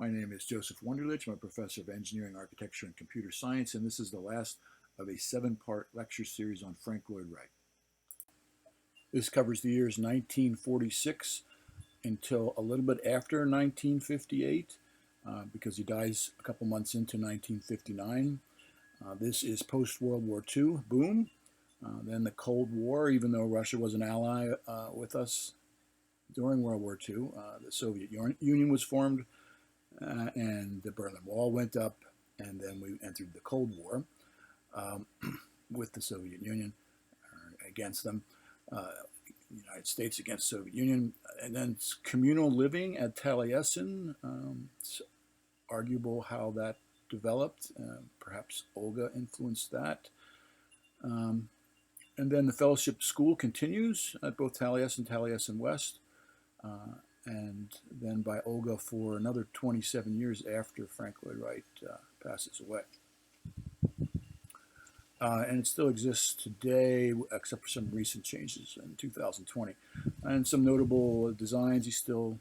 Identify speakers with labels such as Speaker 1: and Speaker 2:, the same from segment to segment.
Speaker 1: My name is Joseph Wunderlich. I'm a professor of engineering, architecture, and computer science, and this is the last of a 7-part lecture series on Frank Lloyd Wright. This covers the years 1946 until a little bit after 1958, because he dies a couple months into 1959. This is post-World War II, boom. Then the Cold War, even though Russia was an ally with us during World War II, the Soviet Union was formed, and the Berlin Wall went up, and then we entered the Cold War with the Soviet Union, against them, United States against Soviet Union, and then communal living at Taliesin. It's arguable how that developed. Perhaps Olga influenced that. And then the fellowship school continues at both Taliesin and Taliesin West, and then by Olga for another 27 years after Frank Lloyd Wright passes away. And it still exists today, except for some recent changes in 2020. And some notable designs. He still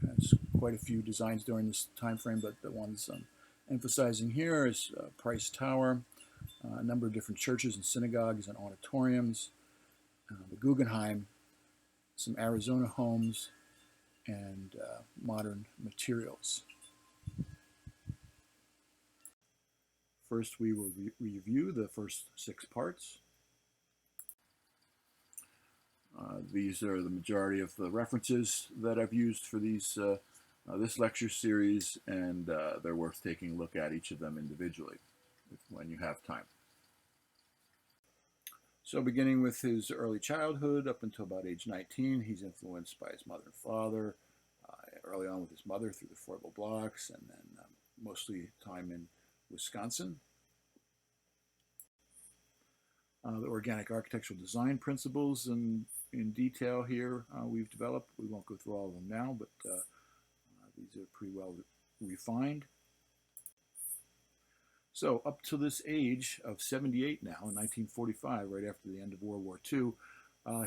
Speaker 1: has quite a few designs during this time frame, but the ones I'm emphasizing here is Price Tower, a number of different churches and synagogues and auditoriums, the Guggenheim, some Arizona homes, and modern materials. First, we will review the first 6 parts. These are the majority of the references that I've used for these this lecture series, and they're worth taking a look at each of them individually when you have time. So beginning with his early childhood up until about age 19, he's influenced by his mother and father, early on with his mother through the Froebel blocks, and then mostly time in Wisconsin. The organic architectural design principles in detail here we've developed. We won't go through all of them now, but these are pretty well refined. So up to this age of 78 now, in 1945, right after the end of World War II,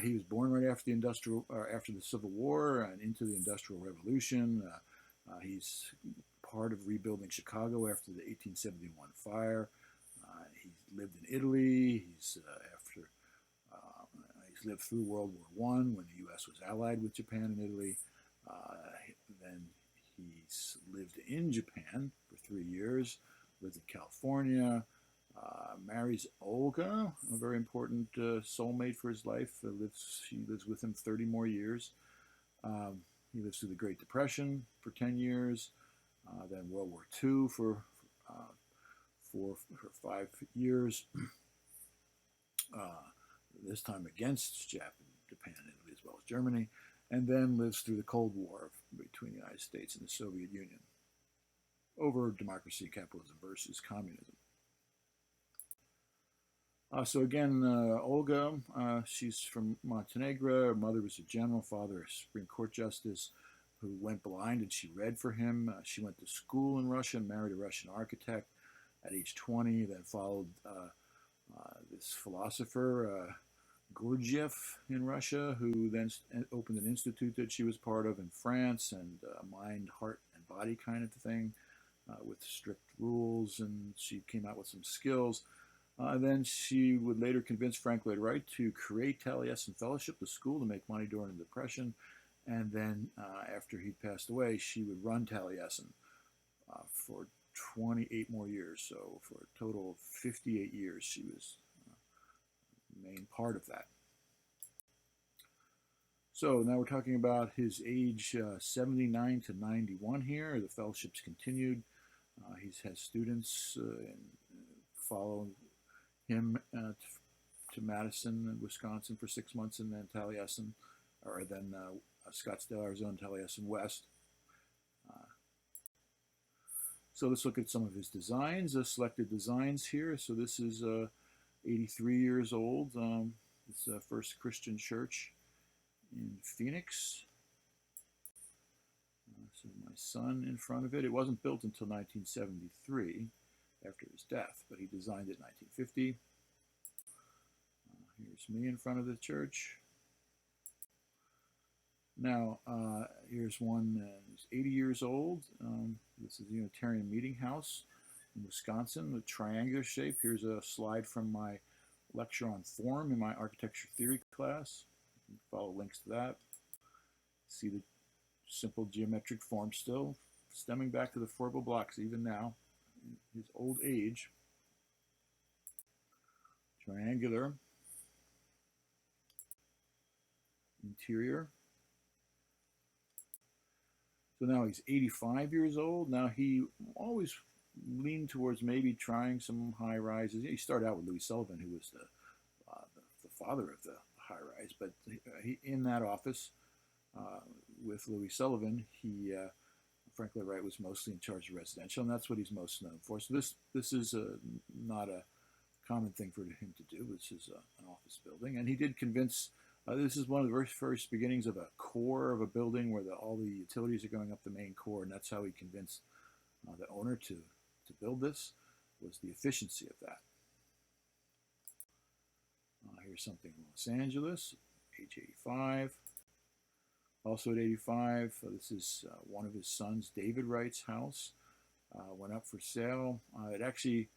Speaker 1: he was born right after the Civil War and into the Industrial Revolution. He's part of rebuilding Chicago after the 1871 fire. He lived in Italy. He's lived through World War I when the U.S. was allied with Japan and Italy. Then he's lived in Japan for 3 years. Lives in California, marries Olga, a very important soulmate for his life. She lives with him 30 more years. He lives through the Great Depression for 10 years, then World War II for 5 years, this time against Japan and Italy as well as Germany, and then lives through the Cold War between the United States and the Soviet Union over democracy, capitalism versus communism. So again, Olga, she's from Montenegro. Her mother was a general, father a Supreme Court justice who went blind, and she read for him. She went to school in Russia and married a Russian architect at age 20, then followed this philosopher, Gurdjieff in Russia, who then opened an institute that she was part of in France, and mind, heart, and body kind of thing. With strict rules, and she came out with some skills. Then she would later convince Frank Lloyd Wright to create Taliesin Fellowship, the school, to make money during the Depression. And then after he passed away, she would run Taliesin for 28 more years. So for a total of 58 years, she was the main part of that. So now we're talking about his age 79 to 91 here. The fellowships continued. He has students follow him to Madison, Wisconsin for 6 months, and then Taliesin, or then Scottsdale, Arizona, Taliesin West. So let's look at some of his designs, selected designs here. So this is 83 years old. It's the first Christian church in Phoenix. So my son in front of it. It wasn't built until 1973, after his death, but he designed it in 1950. Here's me in front of the church. Now, here's one who's 80 years old. This is the Unitarian Meeting House in Wisconsin, with triangular shape. Here's a slide from my lecture on form in my architecture theory class. You can follow links to that. See the simple geometric form still, stemming back to the Froebel blocks even now, in his old age. Triangular interior. So now he's 85 years old. Now he always leaned towards maybe trying some high rises. He started out with Louis Sullivan, who was the father of the high rise. But he in that office with Louis Sullivan, Frank Lloyd Wright was mostly in charge of residential, and that's what he's most known for. So this is not a common thing for him to do. This is an office building, and he did convince. This is one of the very first beginnings of a core of a building where all the utilities are going up the main core, and that's how he convinced the owner to build this, was the efficiency of that. Here's something in Los Angeles, age 85. Also at 85, this is one of his sons, David Wright's house. Went up for sale. It actually,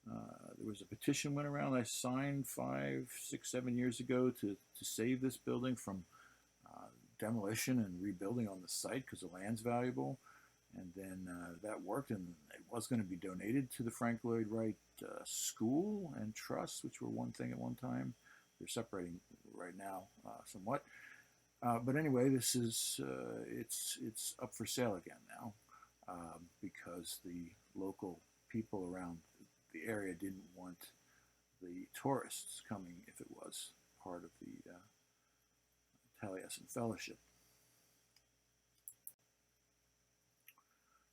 Speaker 1: there was a petition went around I signed 5, 6, 7 years ago to save this building from demolition and rebuilding on the site because the land's valuable. And then that worked, and it was going to be donated to the Frank Lloyd Wright School and Trust, which were one thing at one time. They're separating right now somewhat. But anyway, this is it's up for sale again now because the local people around the area didn't want the tourists coming if it was part of the Taliesin Fellowship.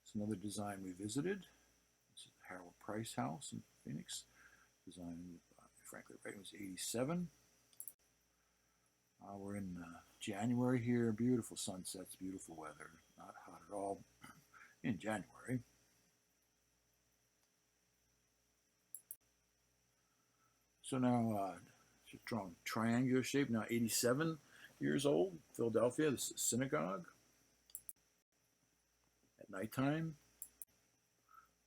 Speaker 1: It's another design we visited. This is the Harold Price House in Phoenix, designed by Frank Lloyd Wright. It was 87. We're in January here. Beautiful sunsets, beautiful weather. Not hot at all in January. So now, just drawing triangular shape. Now 87 years old, Philadelphia. This is a synagogue. At nighttime,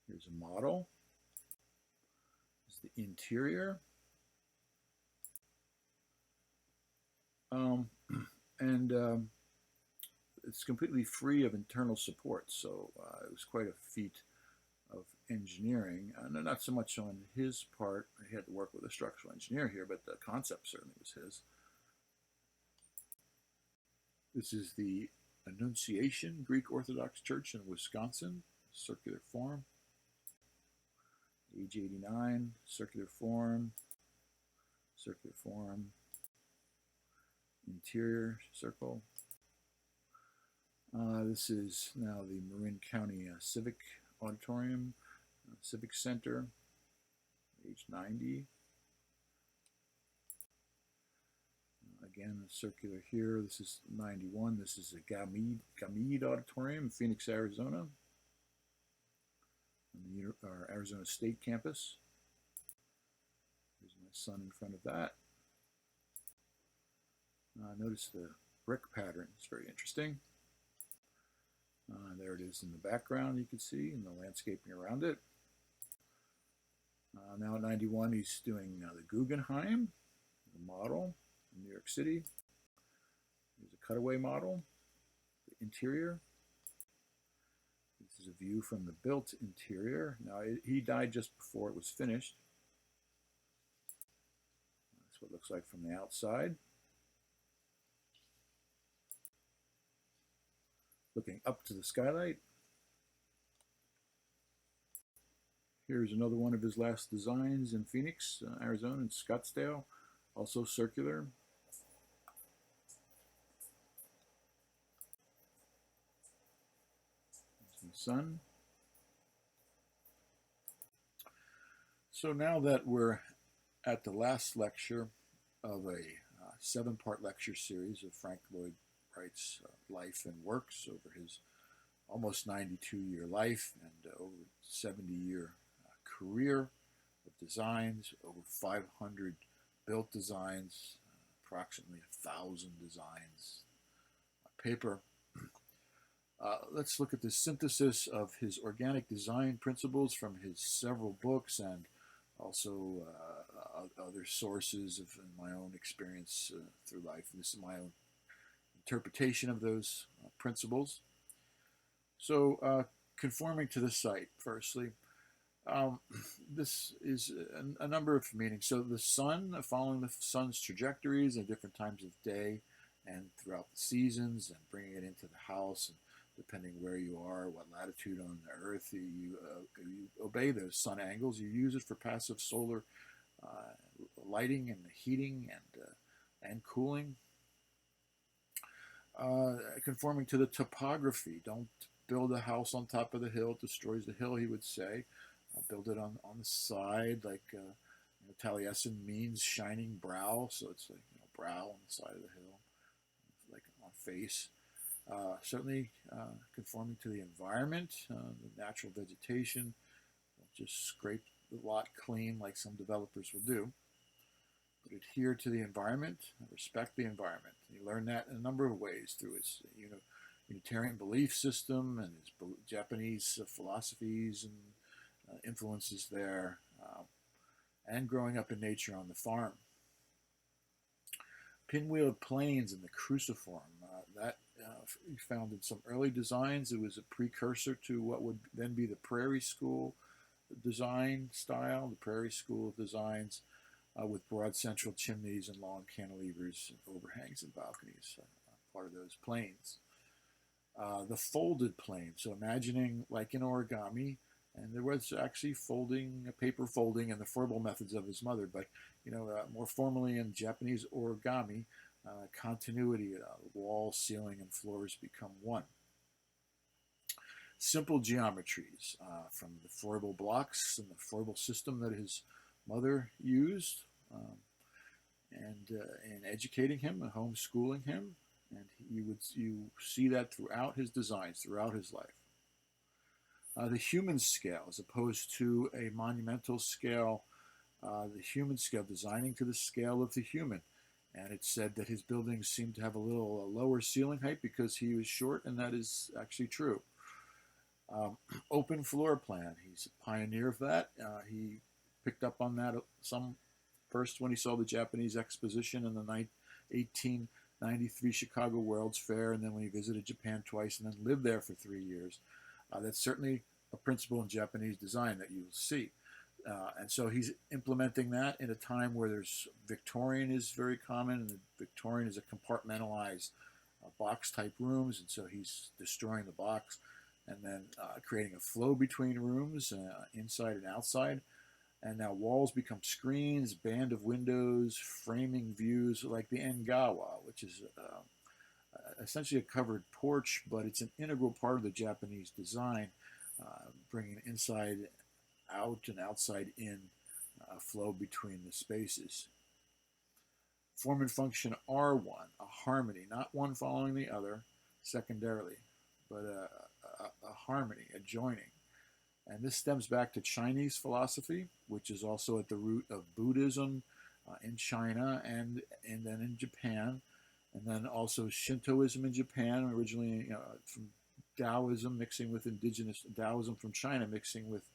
Speaker 1: here's a model. This is the interior. It's completely free of internal support, so it was quite a feat of engineering. Not so much on his part. He had to work with a structural engineer here, but the concept certainly was his. This is the Annunciation Greek Orthodox Church in Wisconsin, circular form. Age 89, circular form, interior circle. This is now the Marin County Civic Auditorium, Civic Center, age 90. Again, circular here. This is 91. This is a Gamid Auditorium in Phoenix, Arizona, on our Arizona State campus. There's my son in front of that. Notice the brick pattern. It's very interesting. There it is in the background, you can see, and the landscaping around it. Now at 91, he's doing the Guggenheim, the model in New York City. Here's a cutaway model, the interior. This is a view from the built interior. Now, he died just before it was finished. That's what it looks like from the outside. Looking up to the skylight. Here's another one of his last designs in Phoenix, Arizona, in Scottsdale, also circular. There's my son. So now that we're at the last lecture of a 7-part lecture series of Frank Lloyd Wright's life and works over his almost 92-year life and over 70-year career of designs, over 500 built designs, approximately 1,000 designs paper. Let's look at the synthesis of his organic design principles from his several books and also other sources of my own experience through life. And this is my own interpretation of those principles. So, conforming to the site, firstly, this is a number of meanings. So the sun, following the sun's trajectories at different times of day and throughout the seasons, and bringing it into the house, and depending where you are, what latitude on the earth, you obey those sun angles. You use it for passive solar lighting and heating and cooling. Conforming to the topography. Don't build a house on top of the hill. It destroys the hill, he would say. Build it on the side, like Taliesin means shining brow, so it's like brow on the side of the hill, like on face. Certainly conforming to the environment, the natural vegetation. Don't just scrape the lot clean like some developers will do. But adhere to the environment, respect the environment. And you learn that in a number of ways through his Unitarian belief system and his Japanese philosophies and influences there, and growing up in nature on the farm. Pinwheeled planes and the cruciform, that we found in some early designs. It was a precursor to what would then be the prairie school design style, the prairie school designs with broad central chimneys and long cantilevers, and overhangs and balconies, part of those planes. The folded plane, so imagining like in origami, and there was actually paper folding, and the foible methods of his mother, but more formally in Japanese origami, continuity, walls, ceiling, and floors become one. Simple geometries from the foible blocks and the foible system that his mother used, and in educating him and homeschooling him, and you see that throughout his designs, throughout his life. The human scale, as opposed to a monumental scale, the human scale, designing to the scale of the human. And it's said that his buildings seem to have a little lower ceiling height because he was short, and that is actually true. Open floor plan, he's a pioneer of that. He picked up on that first when he saw the Japanese exposition in the 1893 Chicago World's Fair, and then when he visited Japan twice and then lived there for 3 years. That's certainly a principle in Japanese design that you'll see. And so he's implementing that in a time where Victorian is very common, and the Victorian is a compartmentalized box-type rooms, and so he's destroying the box and then creating a flow between rooms, inside and outside. And now walls become screens, band of windows, framing views like the Engawa, which is essentially a covered porch, but it's an integral part of the Japanese design, bringing inside out and outside in flow between the spaces. Form and function are one, a harmony, not one following the other secondarily, but a harmony, a joining. And this stems back to Chinese philosophy, which is also at the root of Buddhism in China and then in Japan. And then also Shintoism in Japan, originally from Taoism mixing with indigenous, Taoism from China mixing with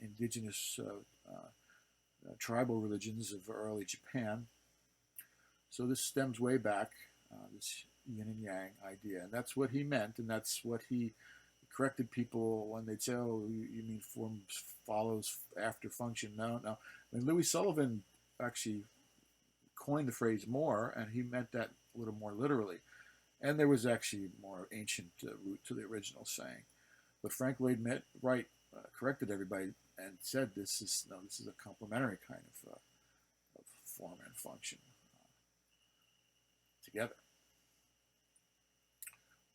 Speaker 1: indigenous tribal religions of early Japan. So this stems way back, this yin and yang idea. And that's what he meant, and that's what he corrected people when they'd say, oh, you mean form follows after function. No. I mean, Louis Sullivan actually coined the phrase more, and he meant that a little more literally. And there was actually more ancient root to the original saying. But Frank Lloyd Wright corrected everybody and said this is a complementary kind of form and function together.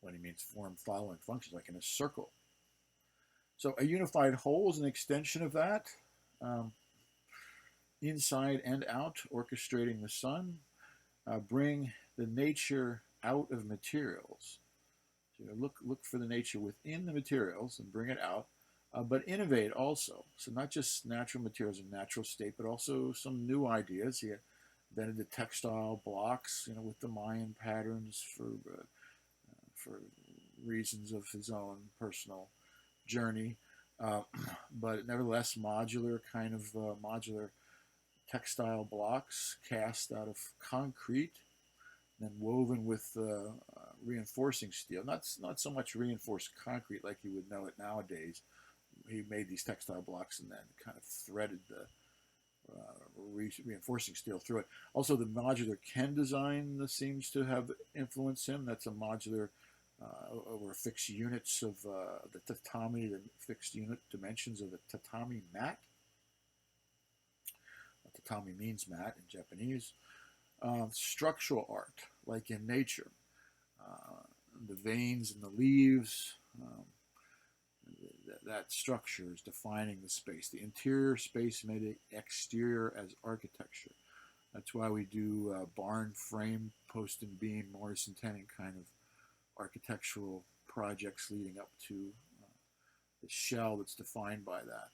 Speaker 1: When he means form following function, like in a circle. So a unified whole is an extension of that. Inside and out, orchestrating the sun. Bring the nature out of materials. So look for the nature within the materials and bring it out. But innovate also. So not just natural materials in natural state, but also some new ideas. He invented the textile blocks, with the Mayan patterns for for reasons of his own personal journey. Uh, but nevertheless, modular textile blocks cast out of concrete, then woven with reinforcing steel. Not so much reinforced concrete like you would know it nowadays. He made these textile blocks and then kind of threaded the reinforcing steel through it. Also, the modular Ken design seems to have influenced him. That's a modular over fixed units of the tatami, the fixed unit dimensions of the tatami mat. Tatami means mat in Japanese. Structural art, like in nature. The veins and the leaves, that structure is defining the space. The interior space made it exterior as architecture. That's why we do barn frame, post and beam, mortise and tenon kind of architectural projects leading up to the shell that's defined by that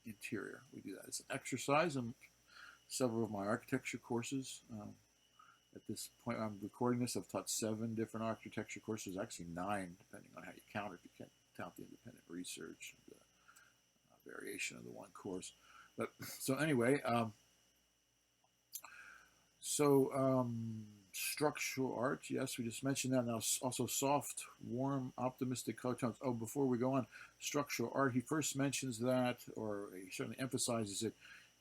Speaker 1: interior. We do that as an exercise in several of my architecture courses. At this point I'm recording this, I've taught 7 different architecture courses, actually 9 depending on how you count it, if you can count the independent research, the variation of the one course. But so anyway, structural art, yes, we just mentioned that. Now also soft, warm, optimistic color tones. Oh, before we go on, structural art, he first mentions that, or he certainly emphasizes it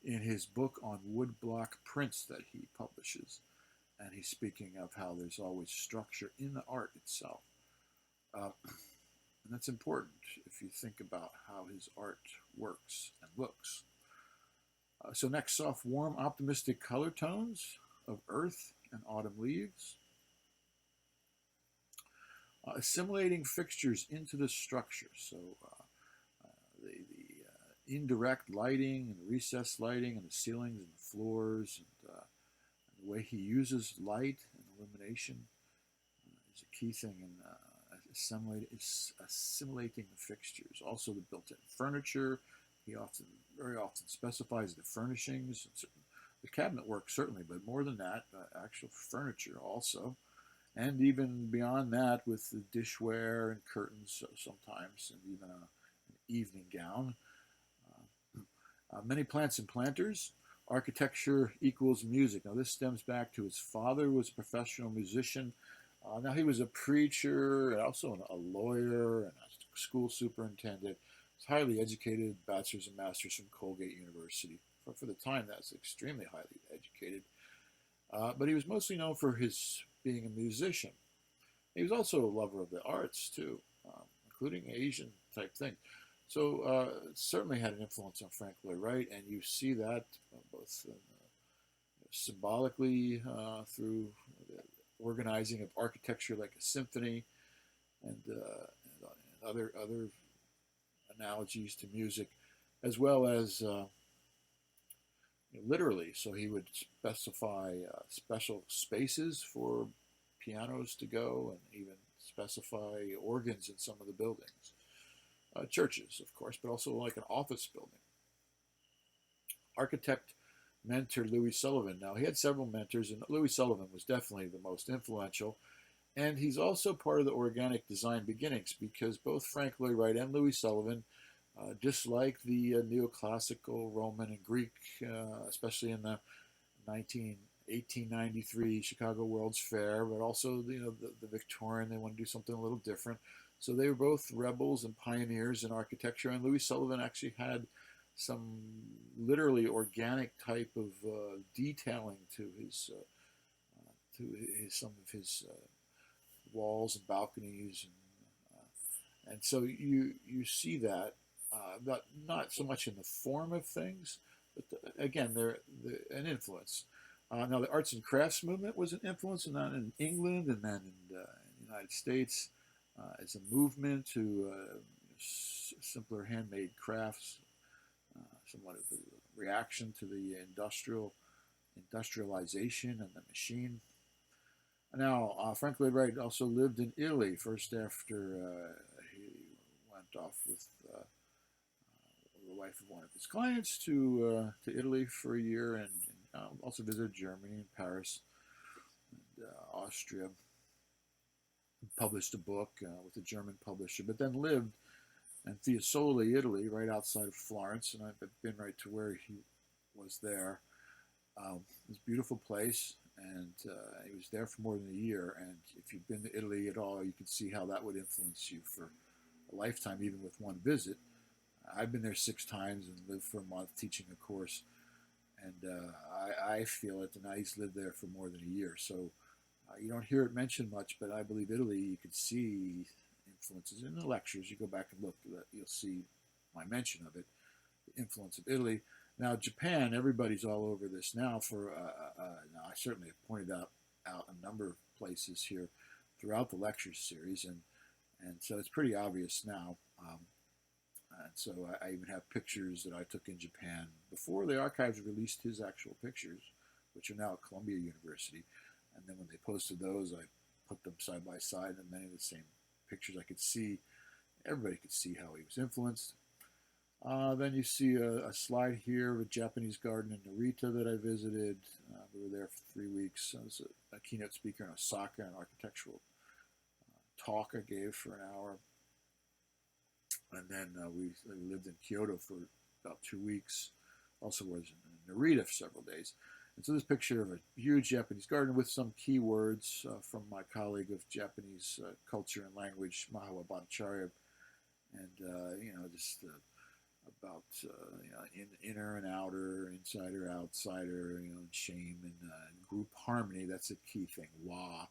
Speaker 1: in his book on woodblock prints that he publishes. And he's speaking of how there's always structure in the art itself. And that's important if you think about how his art works and looks. So next, soft, warm, optimistic color tones of earth and autumn leaves. Assimilating fixtures into the structure. So the indirect lighting and recessed lighting and the ceilings and the floors and the way he uses light and illumination is a key thing in assimilating the fixtures. Also the built-in furniture. He very often specifies the furnishings. The cabinet work certainly, but more than that, actual furniture also. And even beyond that with the dishware and curtains sometimes, and even an evening gown. Many plants and planters. Architecture equals music. Now this stems back to his father, who was a professional musician. Now he was a preacher, and also a lawyer, and a school superintendent. He's highly educated, bachelor's and master's from Colgate University. For the time, that's extremely highly educated. But he was mostly known for his being a musician. He was also a lover of the arts too, including Asian type things. So certainly had an influence on Frank Lloyd Wright, and you see that both symbolically through the organizing of architecture like a symphony, and other analogies to music, as well as literally. So he would specify special spaces for pianos to go, and even specify organs in some of the buildings. Churches, of course, but also like an office building. Architect mentor Louis Sullivan. Now, he had several mentors, and Louis Sullivan was definitely the most influential. And he's also part of the organic design beginnings, because both Frank Lloyd Wright and Louis Sullivan disliked the neoclassical Roman and Greek, especially in the 1893 Chicago World's Fair, but also the Victorian. They want to do something a little different. So they were both rebels and pioneers in architecture, and Louis Sullivan actually had some literally organic type of detailing to some of his walls and balconies, and so you see that, but not so much in the form of things, but again they're an influence. Now the arts and crafts movement was an influence, and that in England and then in the United States. As a movement to simpler handmade crafts, somewhat of a reaction to the industrialization and the machine. Now, Frank Lloyd Wright also lived in Italy first after he went off with the wife of one of his clients to Italy for a year, and also visited Germany and Paris and Austria. published a book with a German publisher, but then lived in Fiesole, Italy, right outside of Florence, and I've been right to where he was there. It's a beautiful place, and he was there for more than a year. And if you've been to Italy at all, you can see how that would influence you for a lifetime, even with one visit. I've been there 6 times and lived for a month teaching a course, and I feel it. And he's lived there for more than a year, so you don't hear it mentioned much. But I believe Italy, you can see influences in the lectures. You go back and look, you'll see my mention of it, the influence of Italy. Now, Japan, everybody's all over this now. Now I certainly have pointed out a number of places here throughout the lecture series, and so it's pretty obvious now. And so I even have pictures that I took in Japan before the archives released his actual pictures, which are now at Columbia University. And then when they posted those, I put them side by side, and many of the same pictures I could see. Everybody could see how he was influenced. Then you see a slide here of a Japanese garden in Narita that I visited. We were there for 3 weeks. I was a keynote speaker in Osaka, an architectural talk I gave for an hour. And then we lived in Kyoto for about 2 weeks. Also was in Narita for several days. And so this picture of a huge Japanese garden with some key words from my colleague of Japanese culture and language, Mahawa Bhattacharya. And, just about inner and outer, insider, outsider, shame and group harmony. That's a key thing. Wa.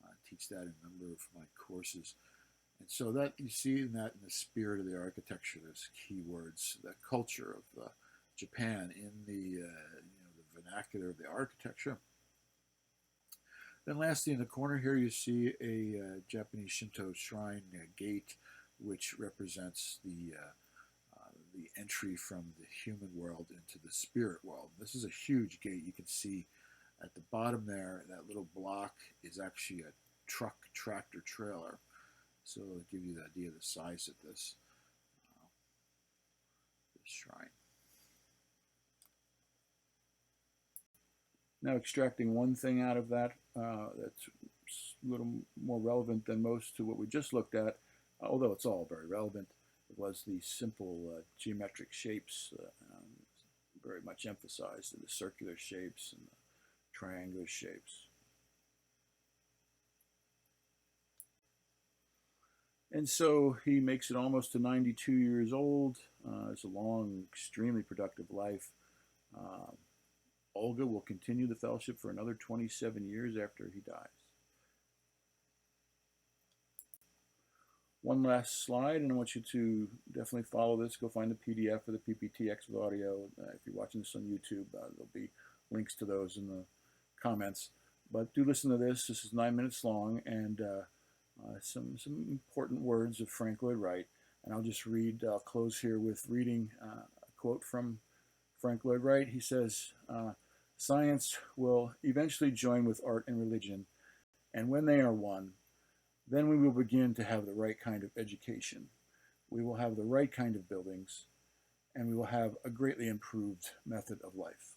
Speaker 1: I teach that in a number of my courses. And so that you see in the spirit of the architecture, those key words, the culture of Japan in the vernacular of the architecture. Then lastly, in the corner here, you see a Japanese Shinto shrine gate, which represents the entry from the human world into the spirit world. This is a huge gate. You can see at the bottom there, that little block is actually a truck tractor trailer. So it'll give you the idea of the size of this shrine. Now extracting one thing out of that that's a little more relevant than most to what we just looked at, although it's all very relevant, was the simple geometric shapes, very much emphasized, the circular shapes and the triangular shapes. And so he makes it almost to 92 years old. It's a long, extremely productive life. Olga will continue the fellowship for another 27 years after he dies. One last slide, and I want you to definitely follow this. Go find the PDF or the PPTX with audio. If you're watching this on YouTube, there'll be links to those in the comments. But do listen to this. This is 9 minutes long, and some important words of Frank Lloyd Wright. And I'll just read, I'll close here with reading a quote from Frank Lloyd Wright. He says, "Science will eventually join with art and religion, and when they are one, then we will begin to have the right kind of education. We will have the right kind of buildings, and we will have a greatly improved method of life."